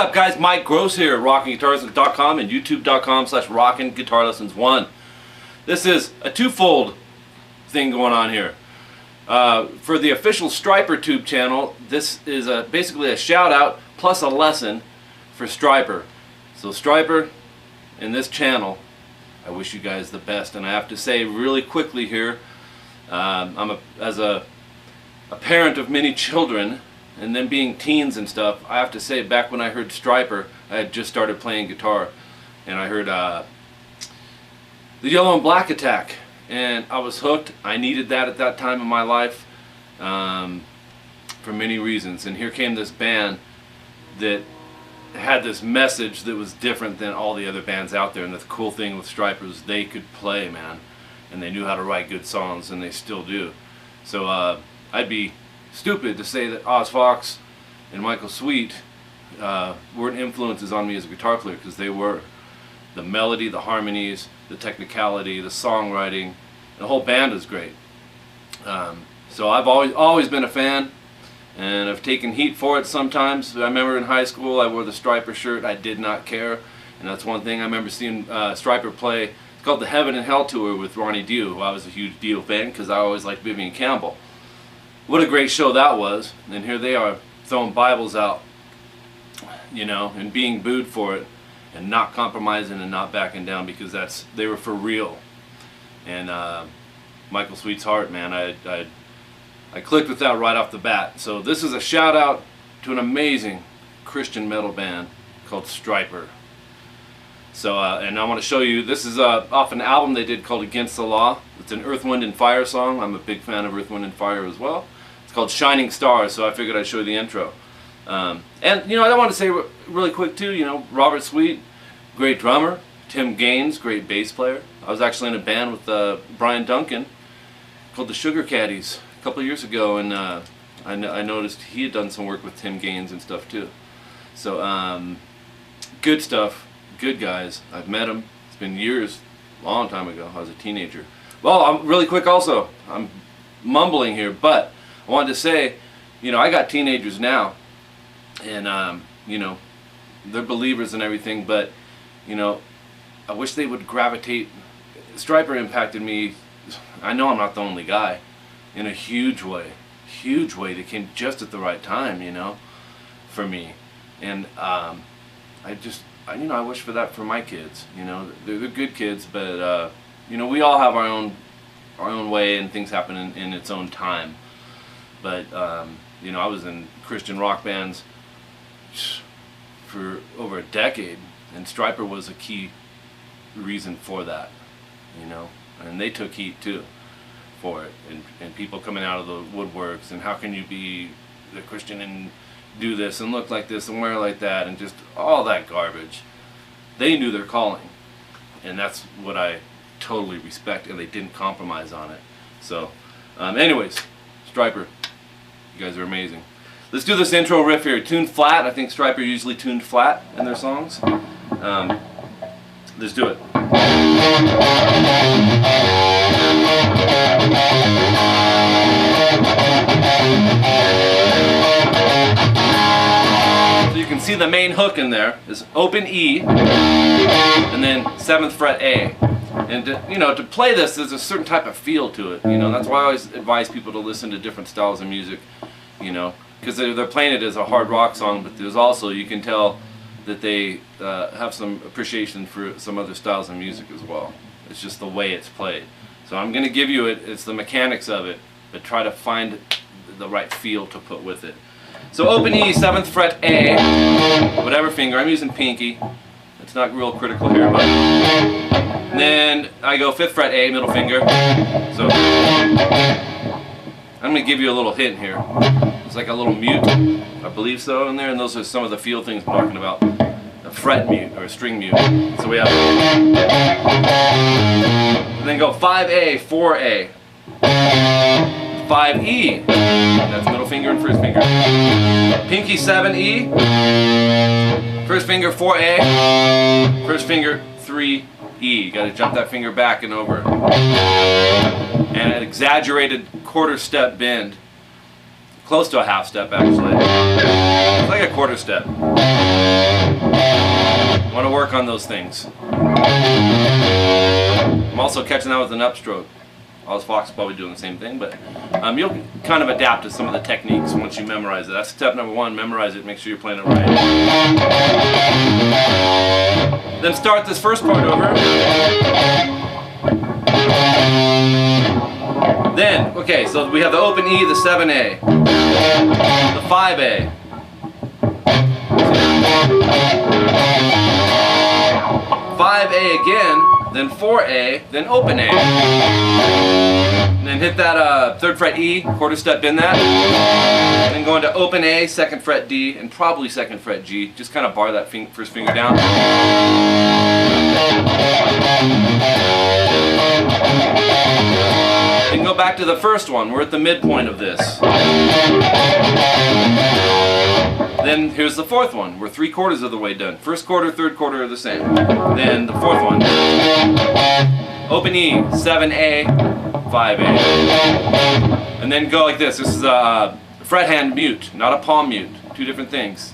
up, guys? Mike Gross here, rockingguitarlessons.com and youtube.com/rockingguitarlessons1. This is a twofold thing going on here. For the official Stryper tube channel, this is basically a shout out plus a lesson for Stryper. So Stryper, in this channel, I wish you guys the best. And I have to say really quickly here, as a parent of many children, and then being teens and stuff, I have to say, back when I heard Stryper, I had just started playing guitar, and I heard the Yellow and Black Attack, and I was hooked. I needed that at that time in my life for many reasons. And here came this band that had this message that was different than all the other bands out there. And the cool thing with Stryper is they could play, man, and they knew how to write good songs, and they still do. So I'd be stupid to say that Oz Fox and Michael Sweet weren't influences on me as a guitar player, because they were. The melody, the harmonies, the technicality, the songwriting, the whole band is great. So I've always been a fan, and I've taken heat for it sometimes. I remember in high school I wore the Stryper shirt. I did not care, and that's one thing. I remember seeing Stryper play. It's called the Heaven and Hell Tour with Ronnie Dio, who I was a huge Dio fan because I always liked Vivian Campbell. What a great show that was. And here they are throwing Bibles out, you know, and being booed for it, and not compromising and not backing down, because they were for real. And Michael Sweet's heart, man, I clicked with that right off the bat. So this is a shout out to an amazing Christian metal band called Stryper. So and I want to show you, this is off an album they did called Against the Law. It's an Earth, Wind & Fire song. I'm a big fan of Earth, Wind & Fire as well. It's called Shining Stars, so I figured I'd show you the intro. And you know, I want to say really quick too, you know, Robert Sweet, great drummer. Tim Gaines, great bass player. I was actually in a band with Brian Duncan called the Sugar Caddies a couple of years ago, and I noticed he had done some work with Tim Gaines and stuff too. So good stuff, good guys. I've met them. It's been years, a long time ago. I was a teenager. Well, I'm really quick also. I'm mumbling here, but I wanted to say, you know, I got teenagers now, and you know, they're believers and everything, but you know, I wish they would gravitate. Stryper impacted me. I know I'm not the only guy, in a huge way. Huge way. They came just at the right time, you know, for me. And I wish for that for my kids. You know, they're good kids, but you know, we all have our own way, and things happen in its own time. But you know, I was in Christian rock bands for over a decade, and Stryper was a key reason for that, you know, and they took heat too for it, and people coming out of the woodworks, and how can you be a Christian and do this and look like this and wear like that, and just all that garbage. They knew their calling, and that's what I totally respect, and they didn't compromise on it. So anyways, Stryper, you guys are amazing. Let's do this intro riff here, tuned flat. I think Stryper usually tuned flat in their songs. Let's do it. So you can see the main hook in there is open E, and then 7th fret A. And to, you know, to play this, there's a certain type of feel to it. You know, that's why I always advise people to listen to different styles of music. You know, because they're playing it as a hard rock song, but there's also, you can tell that they have some appreciation for some other styles of music as well. It's just the way it's played. So I'm going to give you it, it's the mechanics of it, but try to find the right feel to put with it. So open E, 7th fret A, whatever finger, I'm using pinky. It's not real critical here, but and then I go 5th fret A, middle finger. So I'm going to give you a little hint here. It's like a little mute, I believe so, in there, and those are some of the feel things I'm talking about. A fret mute, or a string mute. So we have, and then go 5A, 4A, 5E, that's middle finger and first finger. Pinky 7E, first finger 4A, first finger 3E. You got to jump that finger back and over. And an exaggerated quarter step bend close to a half step actually. It's like a quarter step. Want to work on those things. I'm also catching that with an upstroke. Oz Fox is probably doing the same thing, but you'll kind of adapt to some of the techniques once you memorize it. That's step number one, memorize it, make sure you're playing it right. Then start this first part over. Then, okay, so we have the open E, the 7A, the 5A, 5A again, then 4A, then open A. And then hit that 3rd fret E, quarter step in that. And then go into open A, 2nd fret D, and probably 2nd fret G. Just kind of bar that first finger down. Then go back to the first one. We're at the midpoint of this. Then here's the 4th one. We're 3/4 of the way done. 1st quarter, 3rd quarter are the same. Then the 4th one. Open E, 7A, 5A. And then go like this. This is a fret hand mute, not a palm mute. Two different things.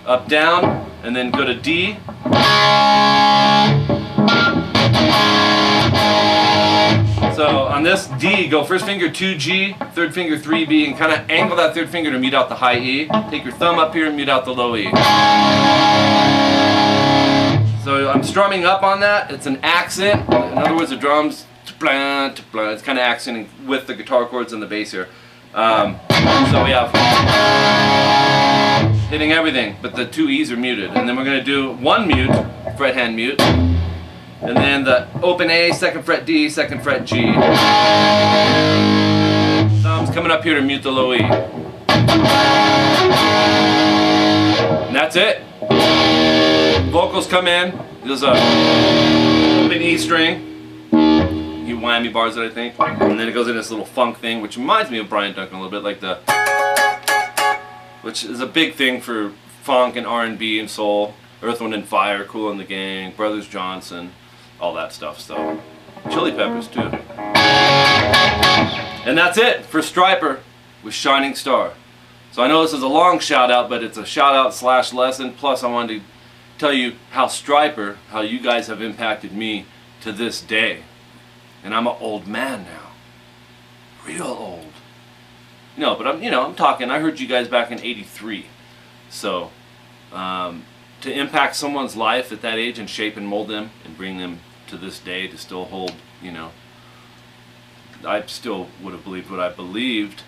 Up, down, and then go to D. So on this D, go first finger 2G, 3rd finger 3B, and kind of angle that 3rd finger to mute out the high E. Take your thumb up here and mute out the low E. So I'm strumming up on that. It's an accent. In other words, the drums, it's kind of accenting with the guitar chords and the bass here. So we have hitting everything, but the 2 E's are muted. And then we're going to do one mute, fret hand mute. And then the open A, 2nd fret D, 2nd fret G. Thumbs coming up here to mute the low E. And that's it. Vocals come in. There's a open E string. He whammy bars it, I think. And then it goes in this little funk thing, which reminds me of Brian Duncan a little bit, like the, which is a big thing for funk and R&B and soul. Earth, Wind and Fire, Kool and the Gang, Brothers Johnson, all that stuff. So, Chili Peppers too. And that's it for Stryper with Shining Star. So I know this is a long shout out, but it's a shout out / lesson. Plus I wanted to tell you how Stryper, how you guys have impacted me to this day. And I'm an old man now. Real old. No, but I'm talking, I heard you guys back in '83. So, to impact someone's life at that age and shape and mold them and bring them to this day to still hold, I still would have believed what I believed,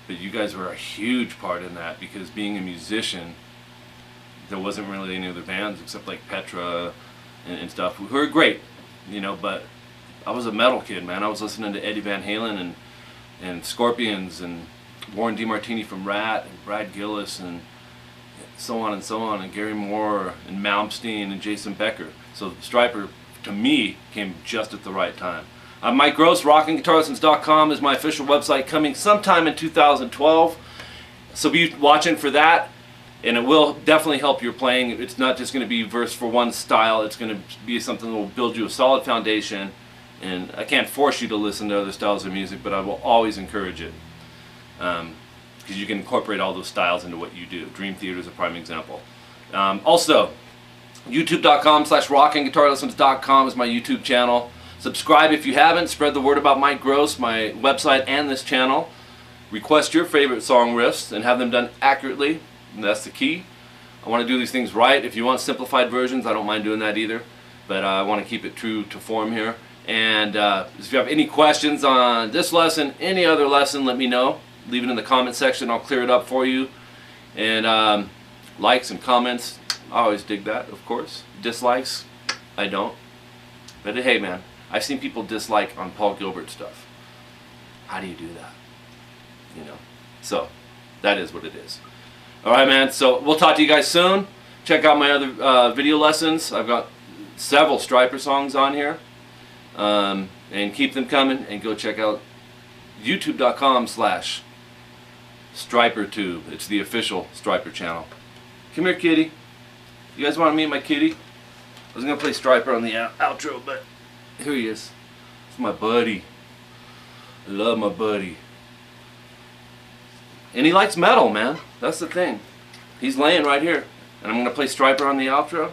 but you guys were a huge part in that, because being a musician, there wasn't really any other bands except like Petra and stuff who are great, but I was a metal kid, man. I was listening to Eddie Van Halen and Scorpions and Warren DeMartini from Rat and Brad Gillis and so on, and Gary Moore and Malmsteen and Jason Becker. So Stryper, to me, came just at the right time. Mike Gross, rockandguitarlessons.com is my official website, coming sometime in 2012. So be watching for that, and it will definitely help your playing. It's not just going to be verse for one style. It's going to be something that will build you a solid foundation. And I can't force you to listen to other styles of music, but I will always encourage it. Because you can incorporate all those styles into what you do. Dream Theater is a prime example. Also, youtube.com/rockandguitarlessons.com is my YouTube channel. Subscribe if you haven't. Spread the word about Mike Gross, my website, and this channel. Request your favorite song riffs and have them done accurately. And that's the key. I want to do these things right. If you want simplified versions, I don't mind doing that either. But I want to keep it true to form here. And if you have any questions on this lesson, any other lesson, let me know. Leave it in the comment section. I'll clear it up for you. And likes and comments, I always dig that, of course. Dislikes, I don't. But hey, man, I've seen people dislike on Paul Gilbert stuff. How do you do that? So that is what it is. All right, man. So we'll talk to you guys soon. Check out my other video lessons. I've got several Stryper songs on here. And keep them coming, and go check out youtube.com/StryperTube. It's the official Stryper channel. Come here, kitty. You guys want to meet my kitty? I was going to play Stryper on the outro, but here he is. It's my buddy. I love my buddy. And he likes metal, man. That's the thing. He's laying right here. And I'm going to play Stryper on the outro.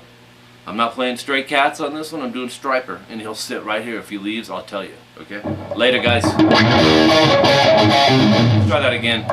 I'm not playing Stray Cats on this one. I'm doing Stryper. And he'll sit right here. If he leaves, I'll tell you. Okay? Later, guys. Let's try that again.